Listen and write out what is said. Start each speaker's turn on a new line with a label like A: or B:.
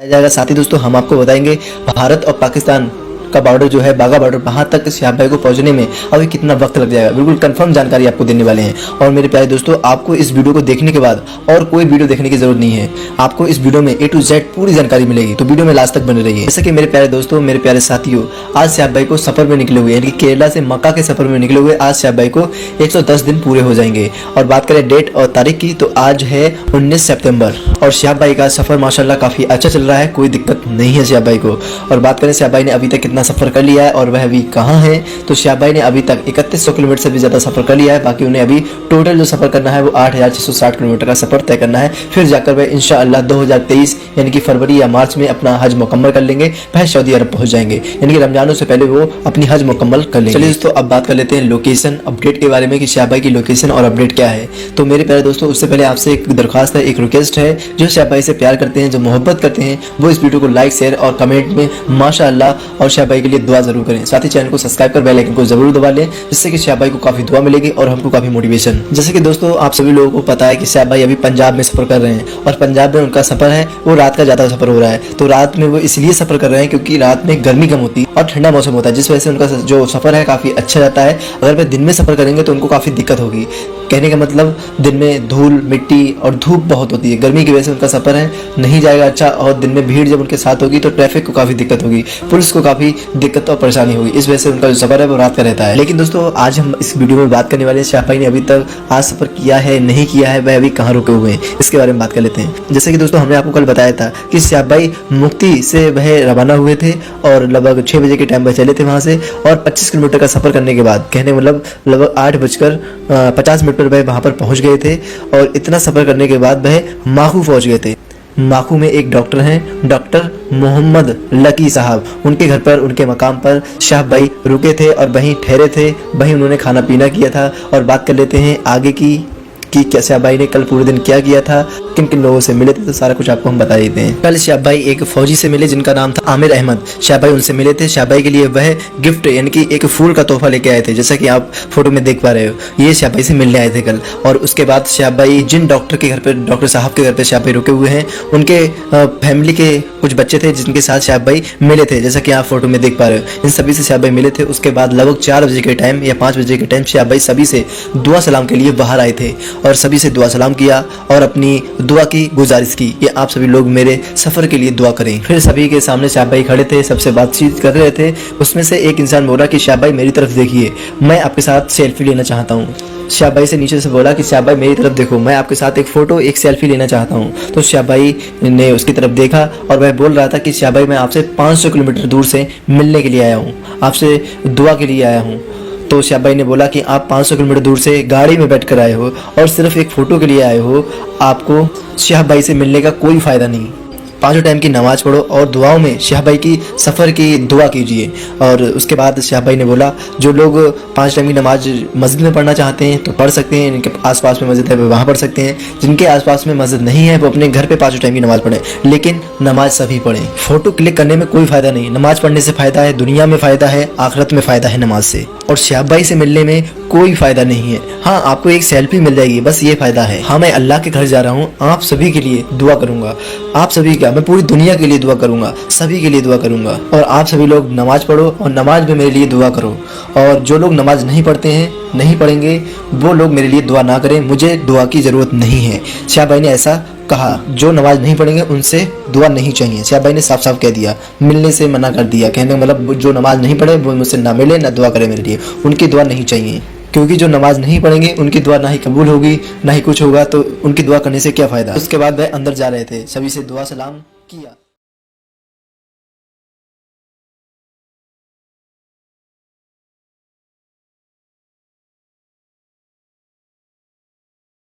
A: जाएगा। साथ ही दोस्तों हम आपको बताएंगे भारत और पाकिस्तान का बॉर्डर जो है बाघा बॉर्डर, वहां तक शहाब भाई को पहुंचने में अभी कितना वक्त लग जाएगा, बिल्कुल कंफर्म जानकारी आपको देने वाले हैं। और मेरे प्यारे दोस्तों, आपको इस वीडियो को देखने के बाद और कोई वीडियो देखने की जरूरत नहीं है, आपको इस वीडियो में A to Z पूरी जानकारी मिलेगी, तो वीडियो में लास्ट तक बने रहिए। जैसे कि मेरे प्यारे दोस्तों, मेरे प्यारे साथियों, आज शहाब भाई को सफर में निकले हुए, यानी कि केरला से मक्का के सफर में निकले हुए आज शहाब भाई को 110 दिन पूरे हो जाएंगे। और बात करें डेट और तारीख की, तो आज है 19 सितंबर और शहाब भाई का सफर माशाल्लाह काफी अच्छा चल रहा है, कोई दिक्कत नहीं है शहाब भाई को। और बात करें शहाब भाई ने अभी तक कितना सफर कर लिया है और वह अभी कहाँ है, तो शहाब भाई ने अभी तक 3100 किलोमीटर से भी ज्यादा सफर कर लिया है। बाकी उन्हें अभी टोटल जो सफर करना है वो 8660 किलोमीटर का सफर तय करना है। फिर जाकर वह इंशाअल्लाह 2023 यानी कि फरवरी या मार्च में अपना हज मुकम्मल कर लेंगे, वह सऊदी अरब पहुंच जाएंगे, यानी कि रमजानों से पहले वो अपनी हज मुकम्मल कर लेंगे। चलिए दोस्तों, अब बात कर लेते हैं लोकेशन अपडेट के बारे में कि शहाब भाई की लोकेशन और अपडेट क्या है। तो मेरे प्यारे दोस्तों, उससे पहले आपसे एक दरख्वास्त है, एक रिक्वेस्ट है, जो शहाब भाई से प्यार करते हैं, जो मोहब्बत करते हैं, वो इस वीडियो को लाइक शेयर और कमेंट में माशाअल्लाह और शहाब भाई के लिए दुआ जरूर करें। साथ ही चैनल को सब्सक्राइब कर बेल आइकन को जरूर दबा लें, जिससे कि शहाब भाई को काफी दुआ मिलेगी और हमको काफी मोटिवेशन। जैसे कि दोस्तों आप सभी लोगों को पता है कि शहाब भाई अभी पंजाब में सफर कर रहे हैं और पंजाब में उनका सफर है वो रात का ज्यादा सफर हो रहा है। तो रात में वो इसलिए सफर कर रहे हैं क्योंकि रात में गर्मी कम होती है और ठंडा मौसम होता है, जिस वजह से उनका जो सफर है काफी अच्छा जाता है। अगर वे दिन में सफर करेंगे तो उनको काफी दिक्कत होगी। कहने का मतलब दिन में धूल मिट्टी और धूप बहुत होती है, गर्मी की वजह से उनका सफर है नहीं जाएगा अच्छा। और दिन में भीड़ जब उनके साथ होगी तो ट्रैफिक को काफी दिक्कत होगी, पुलिस को काफी दिक्कत और परेशानी होगी, इस वजह से उनका जो सफर है वो रात का रहता है। लेकिन दोस्तों आज हम इस वीडियो में बात करने वाले हैं शहाब भाई ने अभी तक आज सफर किया है नहीं किया है, वह अभी कहाँ रुके हुए हैं, इसके बारे में बात कर लेते हैं। जैसे कि दोस्तों हमने आपको कल बताया था कि शहाब भाई मुक्ति से वह रवाना हुए थे और लगभग 6 बजे के टाइम पर चले थे वहां से, और 25 किलोमीटर का सफर करने के बाद कहने मतलब लगभग 8:50 वह वहां पर पहुंच गए थे। और इतना सफर करने के बाद वह माखू पहुंच गए थे। माखू में एक डॉक्टर हैं, डॉक्टर मोहम्मद लकी साहब, उनके घर पर उनके मकाम पर शहाब भाई रुके थे और वहीं ठहरे थे, वहीं उन्होंने खाना पीना किया था। और बात कर लेते हैं आगे की कि शहाब भाई ने कल पूरे दिन क्या किया था, किन किन लोगों से मिले थे, तो सारा कुछ आपको हम बता देते हैं। कल शहाब भाई एक फौजी से मिले जिनका नाम था आमिर अहमद। शहाब भाई उनसे मिले थे, शहाब भाई के लिए वह गिफ्ट यानी कि एक फूल का तोहफा लेके आए थे, जैसा कि आप फोटो में देख पा रहे हो। ये शहाब भाई से मिलने आए थे कल। और उसके बाद शहाब भाई जिन डॉक्टर के घर पे, डॉक्टर साहब के घर पे शहाब भाई रुके हुए हैं, उनके फैमिली के कुछ बच्चे थे जिनके साथ शहाब भाई मिले थे, जैसा कि आप फोटो में देख पा रहे हो। इन सभी से शहाब भाई मिले थे। उसके बाद लगभग 4 बजे के टाइम या 5 बजे के टाइम शहाब भाई सभी से दुआ सलाम के लिए बाहर आए थे और सभी से दुआ सलाम किया और अपनी दुआ की गुजारिश की कि आप सभी लोग मेरे सफर के लिए दुआ करें। फिर सभी के सामने शहाब भाई खड़े थे, सबसे बातचीत कर रहे थे। उसमें से एक इंसान बोला कि शहाब भाई मेरी तरफ देखिए, मैं आपके साथ सेल्फी लेना चाहता हूँ। शहाब भाई से नीचे से बोला कि शहाब भाई मेरी तरफ देखो, मैं आपके साथ एक फोटो एक सेल्फी लेना चाहता हूँ। तो शहाब भाई ने उसकी तरफ देखा और वह बोल रहा था कि शहाब भाई मैं आपसे 500 किलोमीटर दूर से मिलने के लिए आया हूँ, आपसे दुआ के लिए आया हूँ। तो शहाब भाई ने बोला कि आप 500 किलोमीटर दूर से गाड़ी में बैठ कर आए हो और सिर्फ एक फ़ोटो के लिए आए हो, आपको शहाब भाई से मिलने का कोई फ़ायदा नहीं। 5 टाइम की नमाज पढ़ो और दुआओं में शहाब भाई की सफ़र की दुआ कीजिए। और उसके बाद शहाब भाई ने बोला जो लोग 5 टाइम की नमाज मस्जिद में पढ़ना चाहते हैं तो पढ़ सकते हैं, इनके आसपास में मस्जिद है वो वहाँ पढ़ सकते हैं, जिनके आसपास में मस्जिद नहीं है वो अपने घर पे 5 टाइम की नमाज पढ़ें, लेकिन नमाज सभी पढ़ें। फ़ोटो क्लिक करने में कोई फ़ायदा नहीं, नमाज पढ़ने से फ़ायदा है, दुनिया में फ़ायदा है, आखिरत में फ़ायदा है नमाज से। और शहाब भाई से मिलने में कोई फ़ायदा नहीं है, हाँ आपको एक सेल्फी मिल जाएगी, बस ये फ़ायदा है। हाँ मैं अल्लाह के घर जा रहा हूँ, आप सभी के लिए दुआ करूँगा, आप सभी क्या मैं पूरी दुनिया के लिए दुआ करूँगा, सभी के लिए दुआ करूँगा। और आप सभी लोग नमाज पढ़ो और नमाज में मेरे लिए दुआ करो। और जो लोग नमाज नहीं पढ़ते हैं, नहीं पढ़ेंगे, वो लोग मेरे लिए दुआ ना करें, मुझे दुआ की ज़रूरत नहीं है। शहाब भाई ने ऐसा कहा, जो नमाज नहीं पढ़ेंगे उनसे दुआ नहीं चाहिए। शहाब भाई ने साफ साफ कह दिया, मिलने से मना कर दिया। कहने मतलब जो नमाज नहीं पढ़े वो मुझसे ना मिले ना दुआ करे मेरे लिए, उनकी दुआ नहीं चाहिए। क्योंकि जो नमाज नहीं पढ़ेंगे उनकी दुआ ना ही कबूल होगी ना ही कुछ होगा, तो उनकी दुआ करने से क्या फ़ायदा। उसके बाद वह अंदर जा रहे थे, सभी से दुआ सलाम किया।